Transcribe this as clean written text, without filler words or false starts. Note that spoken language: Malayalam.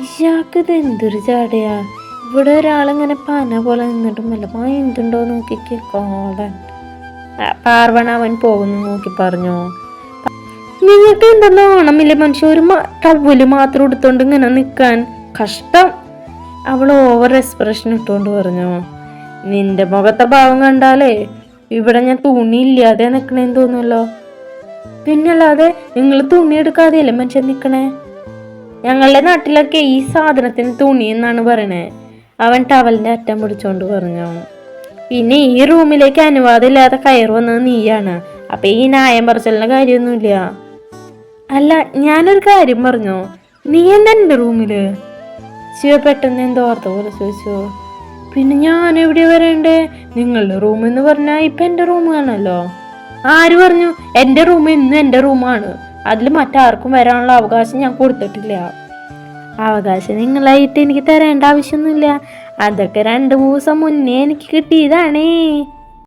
ഇയാൾക്കിത് എന്തൊരു ചാടയാ? ഇവിടെ ഒരാളിങ്ങനെ പന പോലെ നിന്നിട്ടും വല്ല എന്തുണ്ടോ നോക്കിക്ക് കോടൻ. പാർവണ അവൻ പോകുന്നു നോക്കി പറഞ്ഞു. നിങ്ങൾക്ക് എന്തെന്ന് ഓണമില്ല മനുഷ്യ, ഒരു ടവല് മാത്രം എടുത്തോണ്ട് ഇങ്ങനെ നിൽക്കാൻ കഷ്ടം. അവൾ ഓവർ എക്സ്പ്രഷൻ ഇട്ടുകൊണ്ട് പറഞ്ഞു. നിന്റെ മുഖത്തെ ഭാവം കണ്ടാലേ ഇവിടെ ഞാൻ തുണി ഇല്ലാതെ നിൽക്കണേന്ന് തോന്നുമല്ലോ. പിന്നല്ലാതെ നിങ്ങൾ തുണി എടുക്കാതെയല്ലേ മനുഷ്യൻ നിൽക്കണേ? ഞങ്ങളുടെ നാട്ടിലൊക്കെ ഈ സാധനത്തിന് തുണി എന്നാണ് പറയണേ. അവൻ ടവലിന്റെ അറ്റം പിടിച്ചോണ്ട് പറഞ്ഞു. പിന്നെ ഈ റൂമിലേക്ക് അനുവാദം ഇല്ലാതെ കയറി വന്നത് നീയാണ്. അപ്പൊ ഈ ന്യായം പറച്ചിലിന്റെ കാര്യമൊന്നുമില്ല. അല്ല, ഞാനൊരു കാര്യം പറഞ്ഞു, നീ എന്താ എൻ്റെ റൂമില്? ശിവ പെട്ടെന്ന് എന്തോ ഓർത്ത പോലെ ചോദിച്ചു. പിന്നെ ഞാൻ എവിടെ വരണ്ടേ? നിങ്ങളുടെ റൂം എന്ന് പറഞ്ഞാൽ ഇപ്പൊ എൻ്റെ റൂമാണല്ലോ. ആര് പറഞ്ഞു? എൻ്റെ റൂം ഇന്നും എൻ്റെ റൂമാണ്. അതിൽ മറ്റാർക്കും വരാനുള്ള അവകാശം ഞാൻ കൊടുത്തിട്ടില്ല. അവകാശം നിങ്ങളായിട്ട് എനിക്ക് തരേണ്ട ആവശ്യമൊന്നുമില്ല. അതൊക്കെ 2 ദിവസം മുന്നേ എനിക്ക് കിട്ടിയതാണേ.